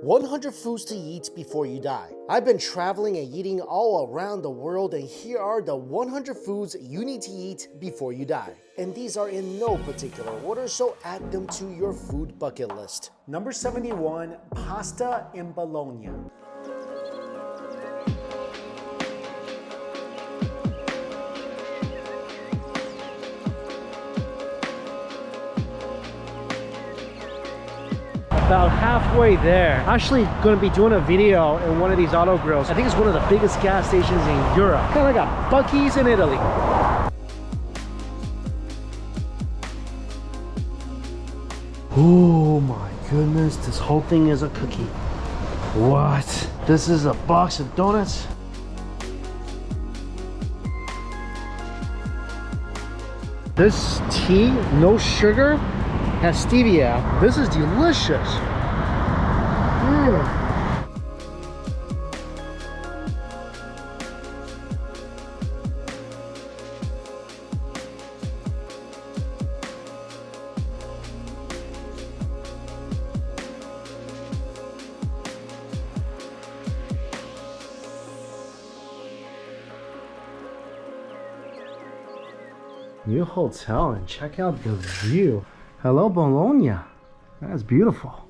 100 foods to eat before you die. I've been traveling and eating all around the world, and here are the 100 foods you need to eat before you die. And these are in no particular order, so add them to your food bucket list. Number 71, pasta in Bologna. About halfway there. Actually going to be doing a video in one of these auto grills. I think it's one of the biggest gas stations in Europe. Kind of like a Buc-ee's in Italy. Oh my goodness, this whole thing is a cookie. What? This is a box of donuts? This tea, no sugar, has stevia. This is delicious. New hotel, and check out the view. Hello, Bologna. That's beautiful.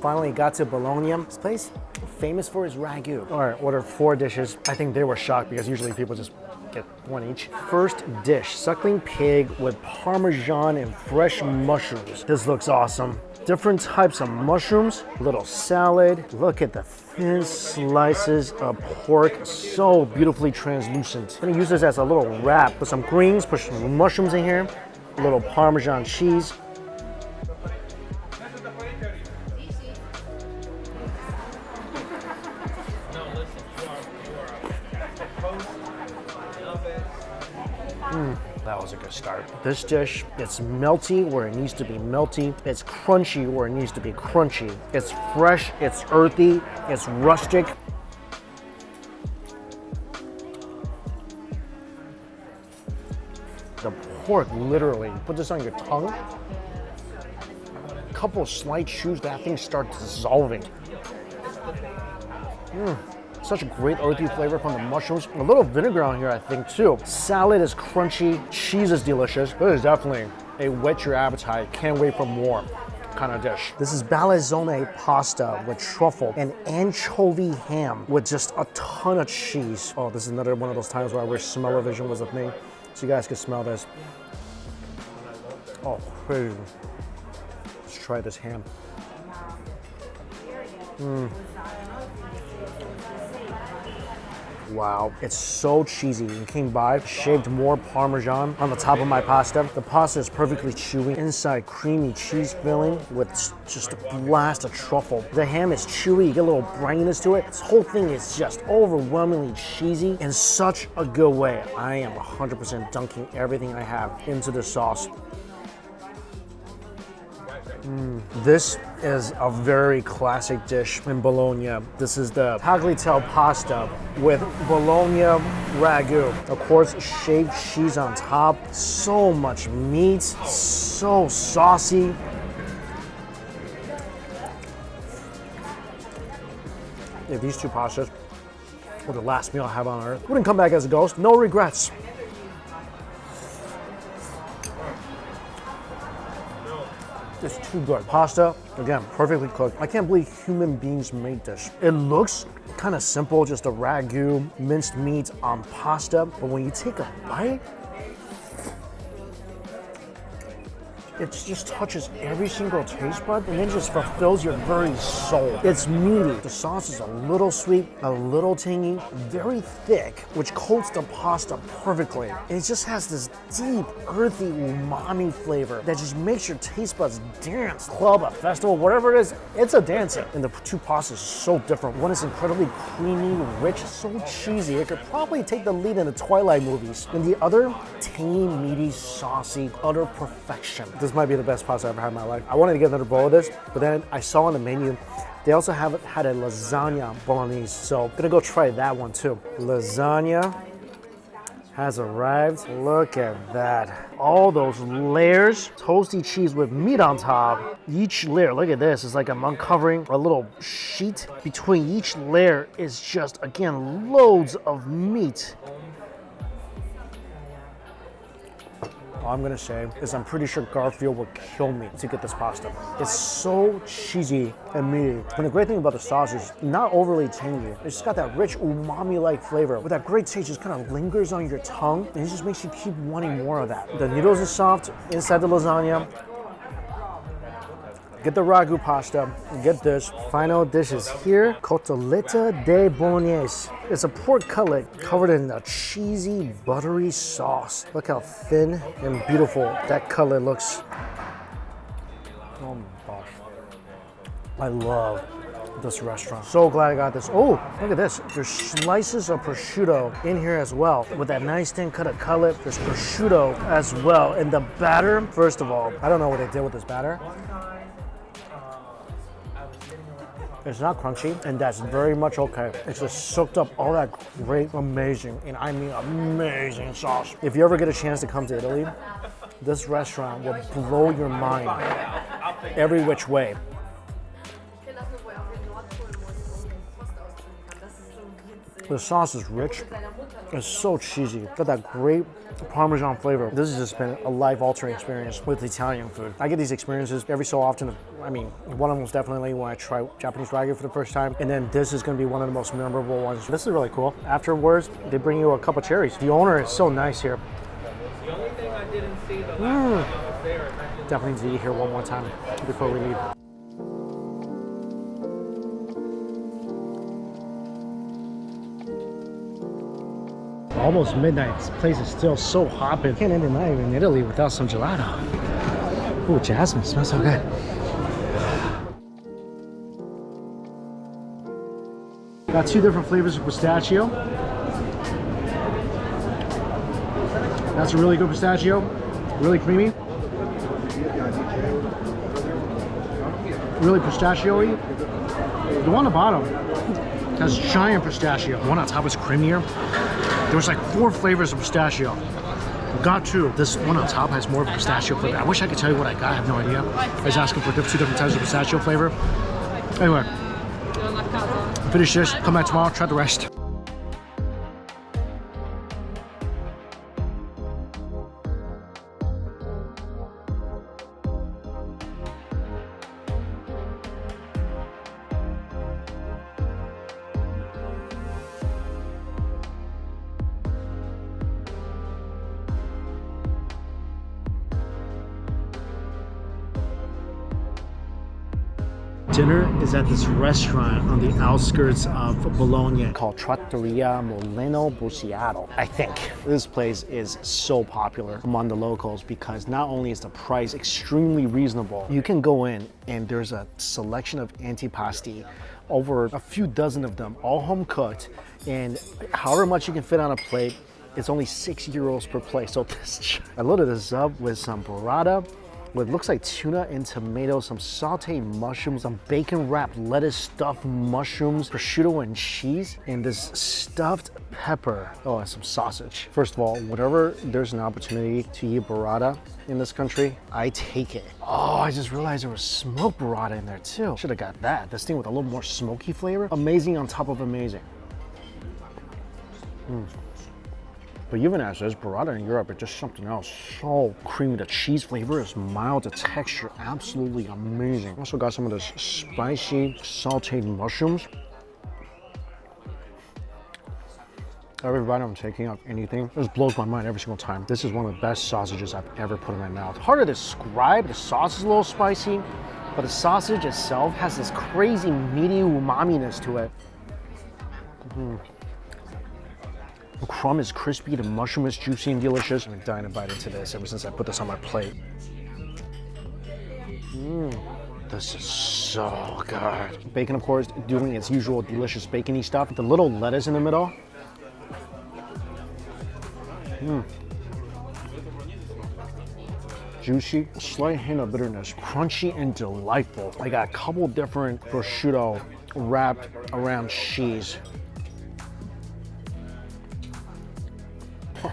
Finally got to Bologna. This place famous for its ragu. All right, ordered 4 dishes. I think they were shocked because usually people just get 1 each. First dish, suckling pig with Parmesan and fresh mushrooms. This looks awesome. Different types of mushrooms, little salad. Look at the thin slices of pork, so beautifully translucent. I'm gonna use this as a little wrap. Put some greens, put some mushrooms in here, a little Parmesan cheese. That was a good start. This dish, it's melty where it needs to be melty. It's crunchy where it needs to be crunchy. It's fresh, it's earthy, it's rustic. The pork, literally, put this on your tongue. A couple of slight chews, that thing starts dissolving. Such a great earthy flavor from the mushrooms. A little vinegar on here, I think, too. Salad is crunchy, cheese is delicious. This is definitely a whet your appetite, can't wait for more kind of dish. This is balzone pasta with truffle and anchovy ham with just a ton of cheese. Oh, this is another one of those times where I wish smell-o-vision was a thing, so you guys could smell this. Oh, crazy. Let's try this ham. Wow, it's so cheesy. You came by, shaved more Parmesan on the top of my pasta. The pasta is perfectly chewy. Inside, creamy cheese filling with just a blast of truffle. The ham is chewy, you get a little brininess to it. This whole thing is just overwhelmingly cheesy in such a good way. I am 100% dunking everything I have into the sauce. This is a very classic dish in Bologna. This is the tagliatelle pasta with Bologna ragu. Of course, shaved cheese on top. So much meat, so saucy. Yeah, these 2 pastas were the last meal I have on earth. Wouldn't come back as a ghost, no regrets. It's too good. Pasta, again, perfectly cooked. I can't believe human beings made this. It looks kind of simple, just a ragu, minced meat on pasta, but when you take a bite, it just touches every single taste bud and then just fulfills your very soul. It's meaty. The sauce is a little sweet, a little tangy, very thick, which coats the pasta perfectly. And it just has this deep, earthy umami flavor that just makes your taste buds dance. Club, a festival, whatever it is, it's a dancing. And the 2 pastas are so different. One is incredibly creamy, rich, so cheesy. It could probably take the lead in the Twilight movies. And the other, tangy, meaty, saucy, utter perfection. This might be the best pasta I've ever had in my life. I wanted to get another bowl of this, but then I saw on the menu, they also had a lasagna bolognese, so I'm gonna go try that one too. Lasagna has arrived. Look at that. All those layers. Toasty cheese with meat on top. Each layer, look at this, it's like I'm uncovering a little sheet. Between each layer is just, again, loads of meat. All I'm gonna say is I'm pretty sure Garfield would kill me to get this pasta. It's so cheesy and meaty. And the great thing about the sauce is not overly tangy. It's just got that rich umami-like flavor. With that great taste, just kind of lingers on your tongue, and it just makes you keep wanting more of that. The noodles are soft inside the lasagna. Get the ragu pasta, get this. Final dish is here, cotoletta de bolognese. It's a pork cutlet covered in a cheesy, buttery sauce. Look how thin and beautiful that cutlet looks. Oh my gosh. I love this restaurant. So glad I got this. Oh, look at this. There's slices of prosciutto in here as well. With that nice thin cut of cutlet, there's prosciutto as well. And the batter, first of all, I don't know what they did with this batter. It's not crunchy, and that's very much okay. It's just soaked up all that great, amazing, and I mean amazing sauce. If you ever get a chance to come to Italy, this restaurant will blow your mind every which way. The sauce is rich. It's so cheesy. Got that great Parmesan flavor. This has just been a life-altering experience with Italian food. I get these experiences every so often. I mean, one of them was definitely when I try Japanese ragu for the first time, and then this is going to be one of the most memorable ones. This is really cool. Afterwards, they bring you a cup of cherries. The owner is so nice here. The only thing I didn't see the last time I was there. Definitely need to eat here one more time before we leave. Almost midnight. This place is still so hopping. Can't end the night in Italy without some gelato. Ooh, jasmine smells so good. Got two different flavors of pistachio. That's a really good pistachio. Really creamy. Really pistachio-y. The one on the bottom has giant pistachio. The one on top is creamier. There was like 4 flavors of pistachio. Got 2. This one on top has more of a pistachio flavor. I wish I could tell you what I got. I have no idea. I was asking for 2 different types of pistachio flavor. Anyway, finish this. Come back tomorrow. Try the rest. Dinner is at this restaurant on the outskirts of Bologna called Trattoria Mulino Bruciato. I think this place is so popular among the locals because not only is the price extremely reasonable, you can go in and there's a selection of antipasti, over a few dozen of them, all home cooked, and however much you can fit on a plate, it's only €6 per plate. So I loaded this up with some burrata, what looks like tuna and tomato, some sauteed mushrooms, some bacon wrapped lettuce stuffed mushrooms, prosciutto and cheese, and this stuffed pepper. Oh, and some sausage. First of all, whenever there's an opportunity to eat burrata in this country, I take it. Oh, I just realized there was smoked burrata in there too. Should have got that. This thing with a little more smoky flavor. Amazing on top of amazing. But even as is, burrata in Europe, it's just something else. So creamy. The cheese flavor is mild. The texture, absolutely amazing. Also got some of this spicy sauteed mushrooms. Every bite I'm taking of anything, it just blows my mind every single time. This is one of the best sausages I've ever put in my mouth. Hard to describe. The sauce is a little spicy, but the sausage itself has this crazy meaty umami-ness to it. The crumb is crispy, the mushroom is juicy and delicious. I'm dying to bite into this ever since I put this on my plate. This is so good. Bacon, of course, doing its usual delicious bacony stuff. The little lettuce in the middle. Juicy, slight hint of bitterness, crunchy and delightful. I got a couple different prosciutto wrapped around cheese.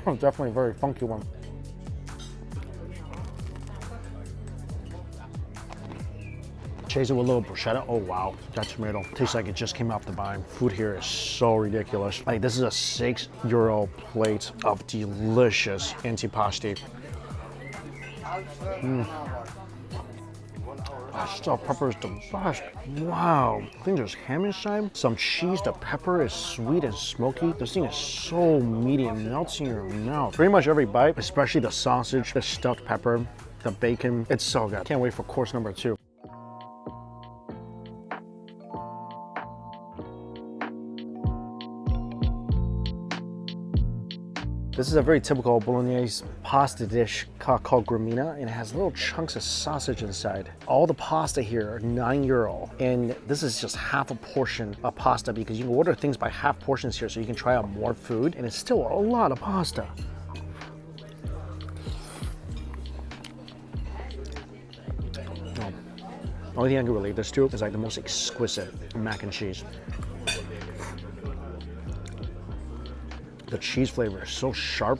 Definitely a very funky one. Chase it with a little bruschetta. Oh wow, that tomato tastes like it just came off the vine. Food here is so ridiculous. Like this is a €6 plate of delicious antipasti. Stuffed pepper is the best. Wow. I think there's ham inside, some cheese. The pepper is sweet and smoky. This thing is so meaty and melts in your mouth. Pretty much every bite, especially the sausage, the stuffed pepper, the bacon. It's so good. Can't wait for course number 2. This is a very typical Bolognese pasta dish called gramina, and it has little chunks of sausage inside. All the pasta here are €9, and this is just half a portion of pasta because you can order things by half portions here so you can try out more food, and it's still a lot of pasta. Only thing I can relate this to is like the most exquisite mac and cheese. The cheese flavor is so sharp,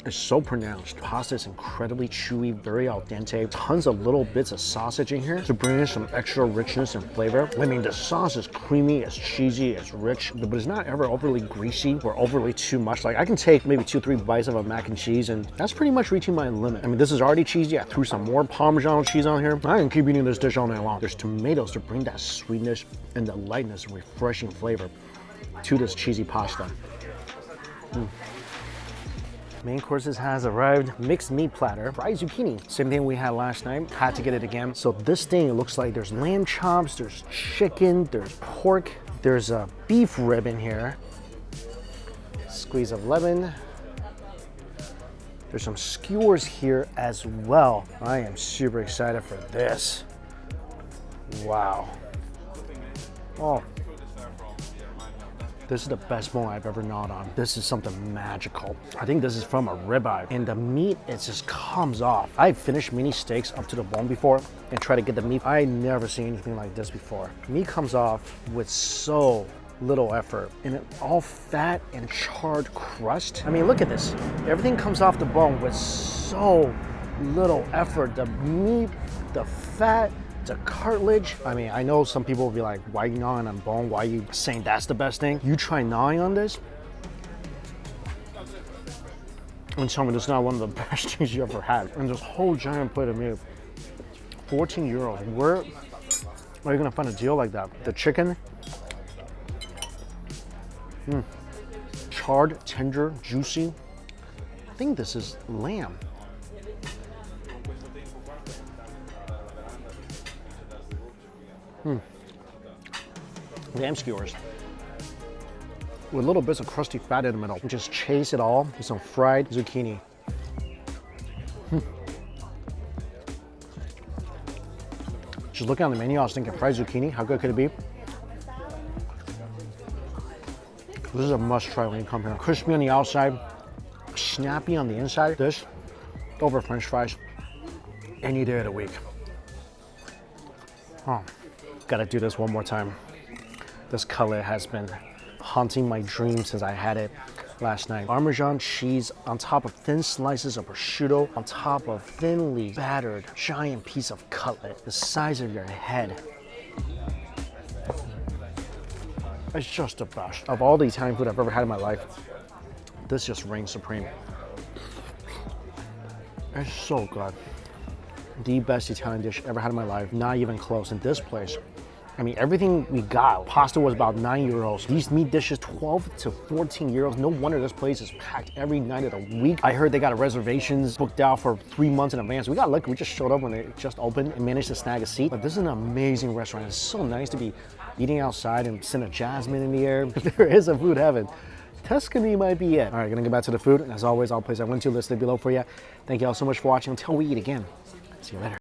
it's so pronounced. Pasta is incredibly chewy, very al dente. Tons of little bits of sausage in here to bring in some extra richness and flavor. I mean, the sauce is creamy, it's cheesy, it's rich, but it's not ever overly greasy or overly too much. Like I can take maybe 2-3 bites of a mac and cheese, and that's pretty much reaching my limit. I mean, this is already cheesy. I threw some more Parmesan cheese on here. I can keep eating this dish all night long. There's tomatoes to bring that sweetness and the lightness and refreshing flavor to this cheesy pasta. Main courses has arrived. Mixed meat platter, fried zucchini. Same thing we had last night. Had to get it again. So this thing, it looks like there's lamb chops, there's chicken, there's pork, there's a beef rib in here. Squeeze of lemon. There's some skewers here as well. I am super excited for this. Wow. Oh. This is the best bone I've ever gnawed on. This is something magical. I think this is from a ribeye, and the meat, it just comes off. I've finished mini steaks up to the bone before and try to get the meat. I never seen anything like this before. Meat comes off with so little effort, and it all fat and charred crust. I mean, look at this. Everything comes off the bone with so little effort. The meat, the fat, the cartilage. I mean, I know some people will be like, why are you gnawing on bone? Why are you saying that's the best thing? You try gnawing on this and tell me this is not one of the best things you ever had. And this whole giant plate of meat, €14. Where are you gonna find a deal like that? The chicken, charred, tender, juicy. I think this is lamb. Lamb skewers with little bits of crusty fat in the middle. Just chase it all with some fried zucchini. Just looking on the menu, I was thinking fried zucchini, how good could it be? This is a must try when you come here. Crispy on the outside, snappy on the inside. This over French fries any day of the week. Oh, gotta do this one more time. This cutlet has been haunting my dreams since I had it last night. Parmesan cheese on top of thin slices of prosciutto, on top of thinly battered giant piece of cutlet, the size of your head. It's just the best. Of all the Italian food I've ever had in my life, this just reigns supreme. It's so good. The best Italian dish ever had in my life, not even close. In this place, I mean, everything we got, pasta was about €9. These meat dishes, 12 to 14 euros. No wonder this place is packed every night of the week. I heard they got reservations booked out for 3 months in advance. We got lucky, we just showed up when it just opened and managed to snag a seat. But this is an amazing restaurant. It's so nice to be eating outside and scent of jasmine in the air. There is a food heaven. Tuscany might be it. All right, gonna get back to the food. And as always, all places I went to listed below for you. Thank you all so much for watching. Until we eat again, see you later.